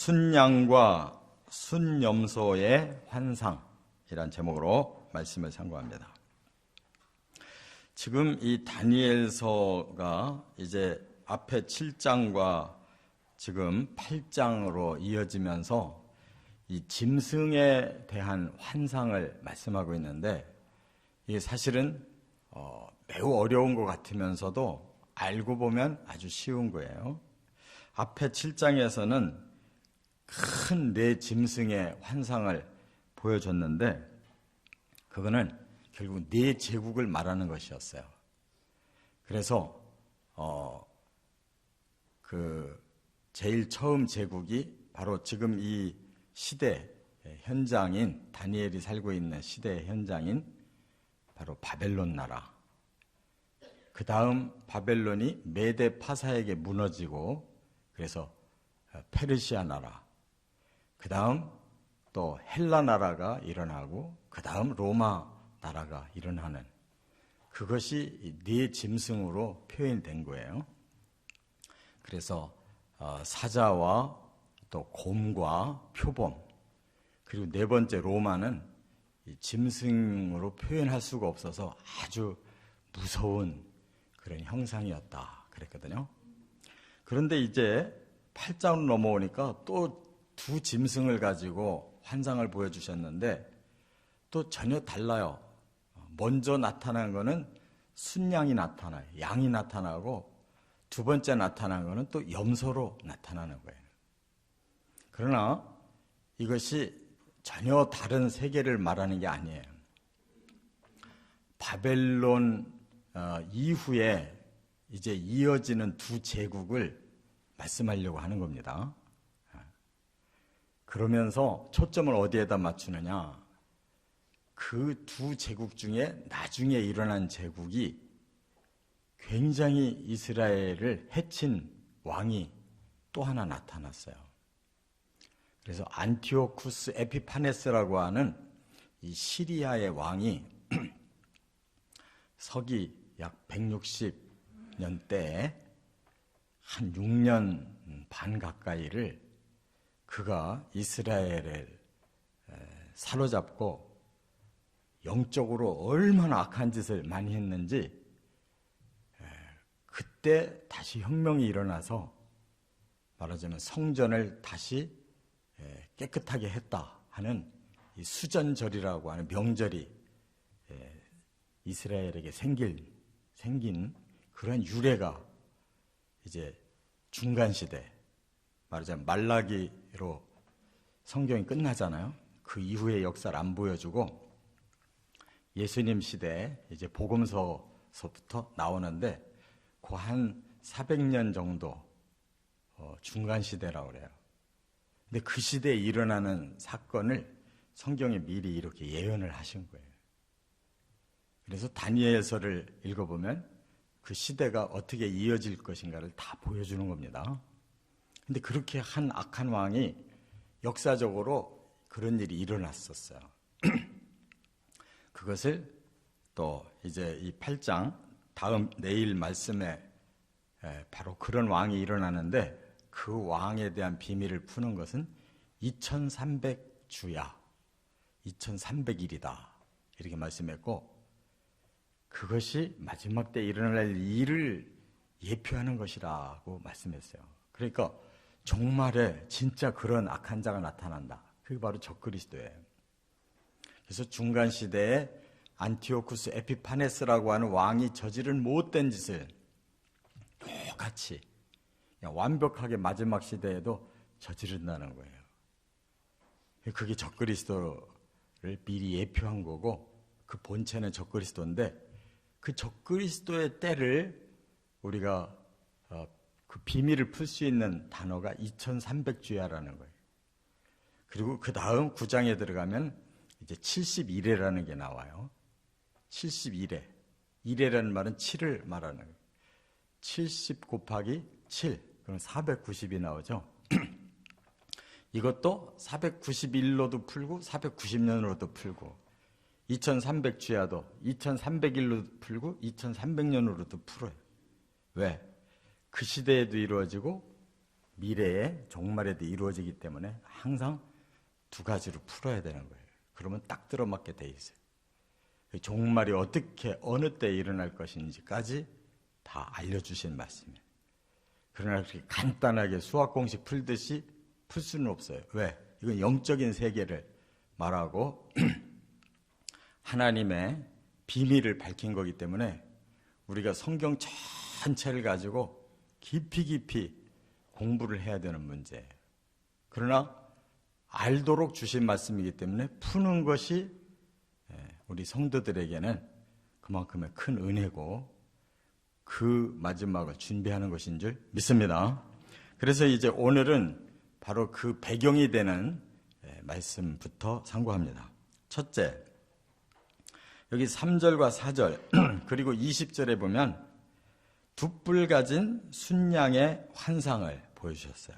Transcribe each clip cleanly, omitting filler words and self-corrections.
순양과 순염소의 환상이란 제목으로 말씀을 상고합니다. 지금 이 다니엘서가 이제 앞에 7장과 지금 8장으로 이어지면서 이 짐승에 대한 환상을 말씀하고 있는데, 이게 사실은 매우 어려운 것 같으면서도 알고 보면 아주 쉬운 거예요. 앞에 7장에서는 큰 네 짐승의 환상을 보여줬는데, 그거는 결국 네 제국을 말하는 것이었어요. 그래서 제일 처음 제국이 바로 지금 이 시대 현장인, 다니엘이 살고 있는 시대의 현장인 바로 바벨론 나라. 그 다음 바벨론이 메데 파사에게 무너지고, 그래서 페르시아 나라. 그 다음 또 헬라 나라가 일어나고, 그 다음 로마 나라가 일어나는, 그것이 네 짐승으로 표현된 거예요. 그래서 사자와 또 곰과 표범, 그리고 네 번째 로마는 이 짐승으로 표현할 수가 없어서 아주 무서운 그런 형상이었다 그랬거든요. 그런데 이제 8장으로 넘어오니까 또 두 짐승을 가지고 환상을 보여주셨는데 또 전혀 달라요. 먼저 나타난 거는 순양이 나타나요. 양이 나타나고, 두 번째 나타난 거는 또 염소로 나타나는 거예요. 그러나 이것이 전혀 다른 세계를 말하는 게 아니에요. 바벨론 이후에 이제 이어지는 두 제국을 말씀하려고 하는 겁니다. 그러면서 초점을 어디에다 맞추느냐? 그 두 제국 중에 나중에 일어난 제국이 굉장히 이스라엘을 해친 왕이 또 하나 나타났어요. 그래서 안티오쿠스 에피파네스라고 하는 이 시리아의 왕이 서기 약 160년대에 한 6년 반 가까이를 그가 이스라엘을 사로잡고 영적으로 얼마나 악한 짓을 많이 했는지, 그때 다시 혁명이 일어나서 말하자면 성전을 다시 깨끗하게 했다 하는 이 수전절이라고 하는 명절이 이스라엘에게 생긴 그런 유래가 이제 중간시대, 말하자면 말라기로 성경이 끝나잖아요. 그 이후의 역사를 안 보여주고 예수님 시대에 이제 복음서서부터 나오는데, 그 한 400년 정도 중간시대라고 그래요. 근데 그 시대에 일어나는 사건을 성경에 미리 이렇게 예언을 하신 거예요. 그래서 다니엘서를 읽어보면 그 시대가 어떻게 이어질 것인가를 다 보여주는 겁니다. 근데 그렇게 한 악한 왕이 역사적으로 그런 일이 일어났었어요. 그것을 또 이제 이 8장 다음 내일 말씀에 바로 그런 왕이 일어나는데, 그 왕에 대한 비밀을 푸는 것은 2300주야, 2300일이다 이렇게 말씀했고, 그것이 마지막 때 일어날 일을 예표하는 것이라고 말씀했어요. 그러니까 종말에 진짜 그런 악한 자가 나타난다. 그게 바로 적그리스도예요. 그래서 중간시대에 안티오쿠스 에피파네스라고 하는 왕이 저지른 못된 짓을 똑같이 완벽하게 마지막 시대에도 저지른다는 거예요. 그게 적그리스도를 미리 예표한 거고, 그 본체는 적그리스도인데, 그 적그리스도의 때를 우리가 그 비밀을 풀 수 있는 단어가 2300주야라는 거예요. 그리고 그 다음 9장에 들어가면 이제 71회라는 게 나와요. 71회. 1회라는 말은 7을 말하는 거예요. 70 곱하기 7, 그럼 490이 나오죠. 이것도 491로도 풀고 490년으로도 풀고, 2300주야도 2300일로 풀고 2300년으로도 풀어요. 왜? 그 시대에도 이루어지고 미래에 종말에도 이루어지기 때문에 항상 두 가지로 풀어야 되는 거예요. 그러면 딱 들어맞게 돼 있어요. 종말이 어떻게 어느 때 일어날 것인지까지 다 알려주신 말씀이에요. 그러나 그렇게 간단하게 수학 공식 풀듯이 풀 수는 없어요. 왜? 이건 영적인 세계를 말하고 하나님의 비밀을 밝힌 거기 때문에 우리가 성경 전체를 가지고 깊이 공부를 해야 되는 문제예요. 그러나 알도록 주신 말씀이기 때문에 푸는 것이 우리 성도들에게는 그만큼의 큰 은혜고 그 마지막을 준비하는 것인 줄 믿습니다. 그래서 이제 오늘은 바로 그 배경이 되는 말씀부터 상고합니다. 첫째, 여기 3절과 4절 그리고 20절에 보면 두 뿔 가진 순양의 환상을 보여주셨어요.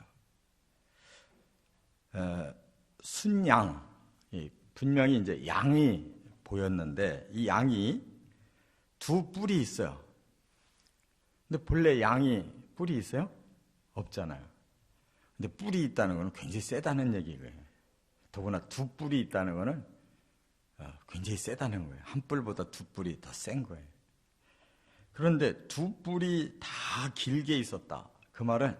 순양, 분명히 이제 양이 보였는데 이 양이 두 뿔이 있어요. 근데 본래 양이 뿔이 있어요? 없잖아요. 근데 뿔이 있다는 것은 굉장히 세다는 얘기예요. 더구나 두 뿔이 있다는 것은 굉장히 세다는 거예요. 한 뿔보다 두 뿔이 더 센 거예요. 그런데 두 뿔이 다 길게 있었다. 그 말은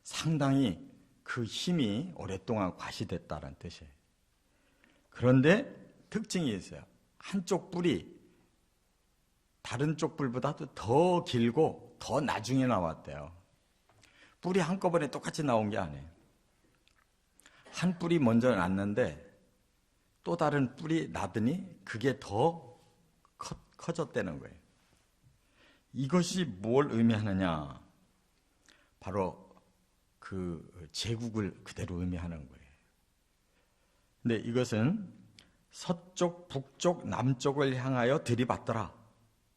상당히 그 힘이 오랫동안 과시됐다는 뜻이에요. 그런데 특징이 있어요. 한쪽 뿔이 다른 쪽 뿔보다도 더 길고 더 나중에 나왔대요. 뿔이 한꺼번에 똑같이 나온 게 아니에요. 한 뿔이 먼저 났는데 또 다른 뿔이 나더니 그게 더 커졌다는 거예요. 이것이 뭘 의미하느냐? 바로 그 제국을 그대로 의미하는 거예요. 근데 이것은 서쪽, 북쪽, 남쪽을 향하여 들이받더라.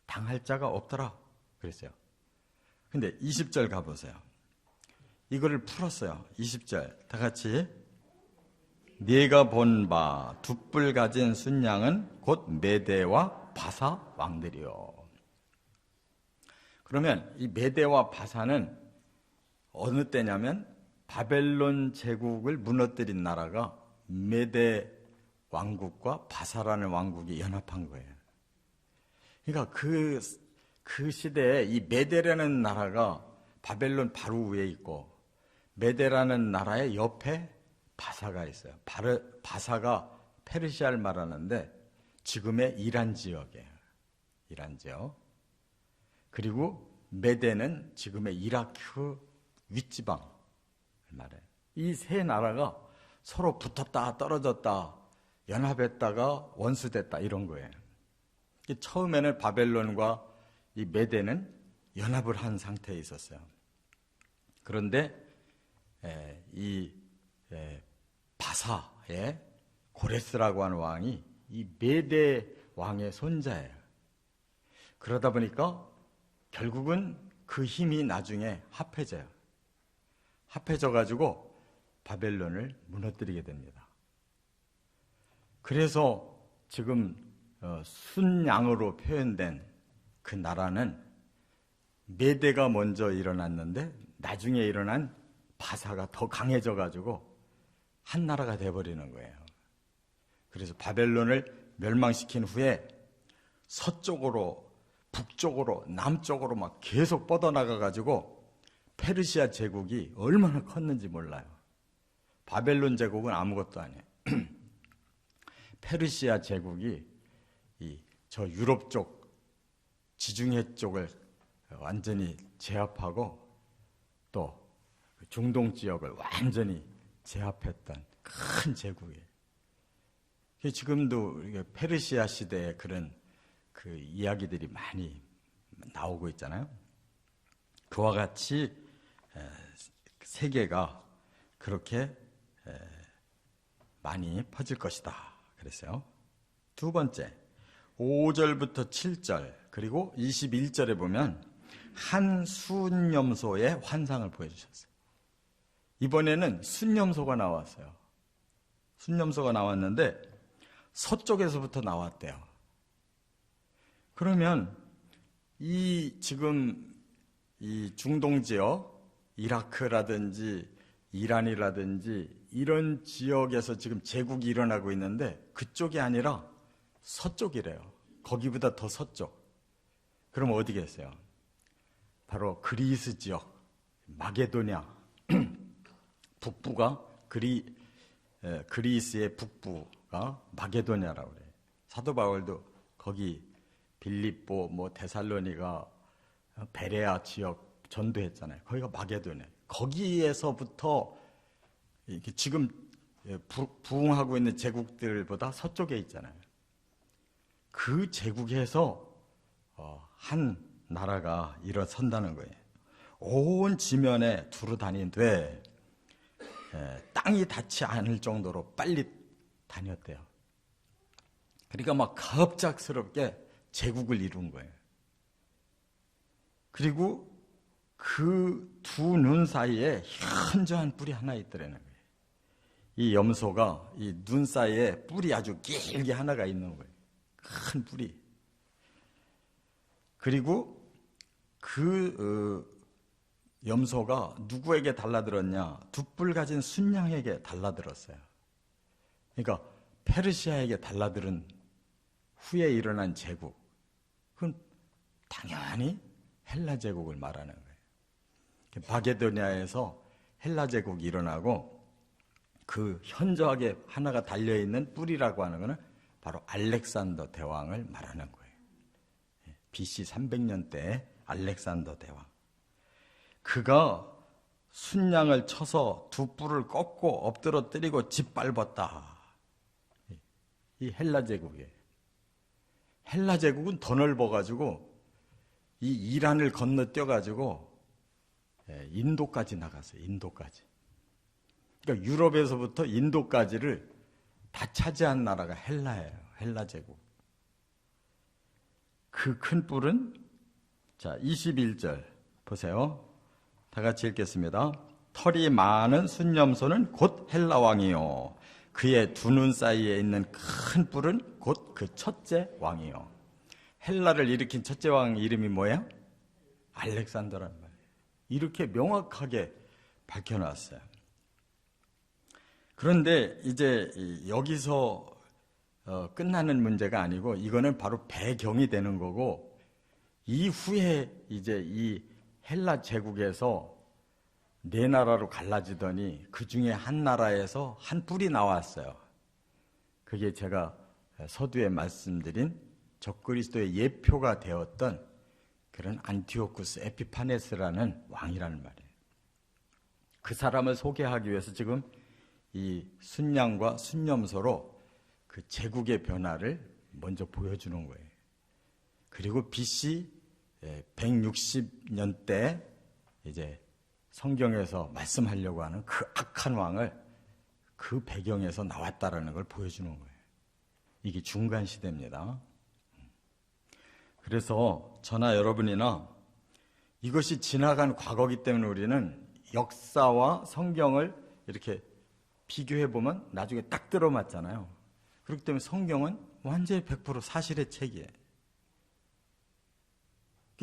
당할 자가 없더라. 그랬어요. 근데 20절 가보세요. 이거를 풀었어요. 20절 다 같이. 네가 본 바 두 뿔 가진 순양은 곧 메대와 바사 왕들이요. 그러면 이 메대와 바사는 어느 때냐면 바벨론 제국을 무너뜨린 나라가 메대 왕국과 바사라는 왕국이 연합한 거예요. 그러니까 그 시대에 이 메대라는 나라가 바벨론 바로 위에 있고 메대라는 나라의 옆에 바사가 있어요. 바사가 페르시아를 말하는데 지금의 이란 지역이에요. 이란 지역. 그리고 메대는 지금의 이라크 윗지방을 말해요. 이 세 나라가 서로 붙었다 떨어졌다 연합했다가 원수됐다 이런 거예요. 처음에는 바벨론과 이 메대는 연합을 한 상태에 있었어요. 그런데 이 바사의 고레스라고 하는 왕이 이 메대 왕의 손자예요. 그러다 보니까 결국은 그 힘이 나중에 합해져요. 합해져가지고 바벨론을 무너뜨리게 됩니다. 그래서 지금 순양으로 표현된 그 나라는 메대가 먼저 일어났는데 나중에 일어난 바사가 더 강해져가지고 한 나라가 돼버리는 거예요. 그래서 바벨론을 멸망시킨 후에 서쪽으로 북쪽으로 남쪽으로 막 계속 뻗어나가가지고 페르시아 제국이 얼마나 컸는지 몰라요. 바벨론 제국은 아무것도 아니에요. 페르시아 제국이 저 유럽 쪽 지중해 쪽을 완전히 제압하고 또 중동 지역을 완전히 제압했던 큰 제국이에요. 지금도 페르시아 시대의 그런 그 이야기들이 많이 나오고 있잖아요. 그와 같이 세계가 그렇게 많이 퍼질 것이다 그랬어요. 두 번째, 5절부터 7절 그리고 21절에 보면 한 순염소의 환상을 보여주셨어요. 이번에는 순염소가 나왔어요. 순염소가 나왔는데 서쪽에서부터 나왔대요. 그러면 지금 이 중동 지역 이라크라든지 이란이라든지 이런 지역에서 지금 제국이 일어나고 있는데 그쪽이 아니라 서쪽이래요. 거기보다 더 서쪽. 그럼 어디겠어요? 바로 그리스 지역, 마게도냐 북부가 그리스의 북부가 마게도냐라고 그래요. 사도 바울도 거기 빌립보, 테살로니가, 베레아 지역 전도했잖아요. 거기가 마게도냐. 거기에서부터 이게 지금 부흥하고 있는 제국들보다 서쪽에 있잖아요. 그 제국에서 한 나라가 일어선다는 거예요. 온 지면에 두루 다니는데 땅이 닿지 않을 정도로 빨리 다녔대요. 그러니까 막 갑작스럽게 제국을 이룬 거예요. 그리고 그 두 눈 사이에 현저한 뿔이 하나 있더라는 거예요. 이 염소가 이 눈 사이에 뿔이 아주 길게 하나가 있는 거예요. 큰 뿔이. 그리고 그 염소가 누구에게 달라들었냐? 두 뿔 가진 순양에게 달라들었어요. 그러니까 페르시아에게 달라들은 후에 일어난 제국. 그건 당연히 헬라 제국을 말하는 거예요. 마게도냐에서 헬라 제국이 일어나고 그 현저하게 하나가 달려있는 뿔이라고 하는 것은 바로 알렉산더 대왕을 말하는 거예요. BC 300년 때 알렉산더 대왕. 그가 순양을 쳐서 두 뿔을 꺾고 엎드러뜨리고 짓밟았다. 이 헬라 제국이에요. 헬라 제국은 더 넓어가지고 이 이란을 건너뛰어가지고 인도까지 나갔어요. 인도까지. 그러니까 유럽에서부터 인도까지를 다 차지한 나라가 헬라예요. 헬라 제국. 그 큰 뿔은 자 21절 보세요. 다 같이 읽겠습니다. 털이 많은 순염소는 곧 헬라 왕이요. 그의 두 눈 사이에 있는 큰 뿔은 곧 그 첫째 왕이요. 헬라를 일으킨 첫째 왕 이름이 뭐예요? 알렉산더란 말이에요. 이렇게 명확하게 밝혀놨어요. 그런데 이제 여기서 끝나는 문제가 아니고 이거는 바로 배경이 되는 거고 이후에 이제 이 헬라 제국에서 네 나라로 갈라지더니 그 중에 한 나라에서 한 뿔이 나왔어요. 그게 제가 서두에 말씀드린 적그리스도의 예표가 되었던 그런 안티오쿠스 에피파네스라는 왕이라는 말이에요. 그 사람을 소개하기 위해서 지금 이 순양과 순염소로 그 제국의 변화를 먼저 보여주는 거예요. 그리고 BC 160년 때 이제 성경에서 말씀하려고 하는 그 악한 왕을 그 배경에서 나왔다라는 걸 보여주는 거예요. 이게 중간 시대입니다. 그래서 저나 여러분이나 이것이 지나간 과거이기 때문에 우리는 역사와 성경을 이렇게 비교해 보면 나중에 딱 들어맞잖아요. 그렇기 때문에 성경은 완전히 100% 사실의 책이에요.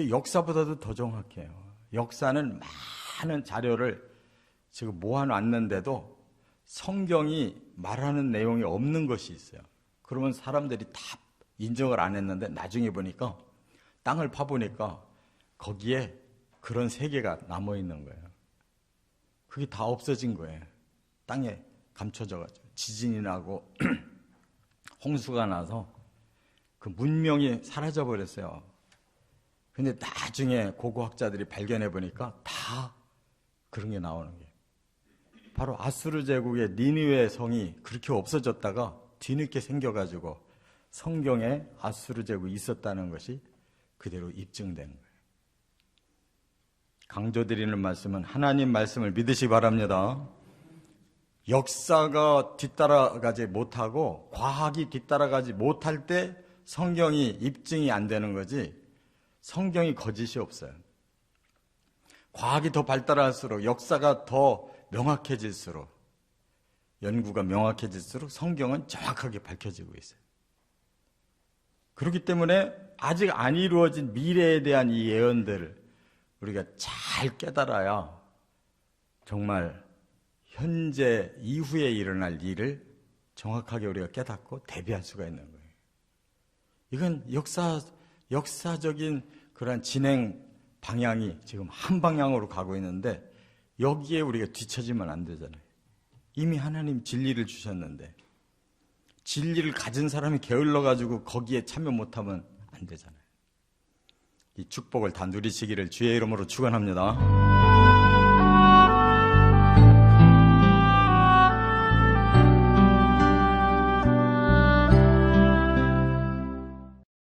역사보다도 더 정확해요. 역사는 많은 자료를 지금 모아놨는데도 성경이 말하는 내용이 없는 것이 있어요. 그러면 사람들이 다 인정을 안 했는데 나중에 보니까 땅을 파보니까 거기에 그런 세계가 남아있는 거예요. 그게 다 없어진 거예요. 땅에 감춰져가지고 지진이 나고 홍수가 나서 그 문명이 사라져버렸어요. 근데 나중에 고고학자들이 발견해 보니까 다 그런 게 나오는 게 바로 아수르 제국의 니느웨 성이 그렇게 없어졌다가 뒤늦게 생겨가지고 성경에 아수르 제국이 있었다는 것이 그대로 입증되는 거예요. 강조드리는 말씀은 하나님 말씀을 믿으시기 바랍니다. 역사가 뒤따라가지 못하고 과학이 뒤따라가지 못할 때 성경이 입증이 안 되는 거지 성경이 거짓이 없어요. 과학이 더 발달할수록 역사가 더 명확해질수록 연구가 명확해질수록 성경은 정확하게 밝혀지고 있어요. 그렇기 때문에 아직 안 이루어진 미래에 대한 이 예언들을 우리가 잘 깨달아야 정말 현재 이후에 일어날 일을 정확하게 우리가 깨닫고 대비할 수가 있는 거예요. 이건 역사적인 그런 진행 방향이 지금 한 방향으로 가고 있는데 여기에 우리가 뒤처지면 안 되잖아요. 이미 하나님 진리를 주셨는데 진리를 가진 사람이 게을러가지고 거기에 참여 못하면 안 되잖아요. 이 축복을 다 누리시기를 주의 이름으로 축원합니다.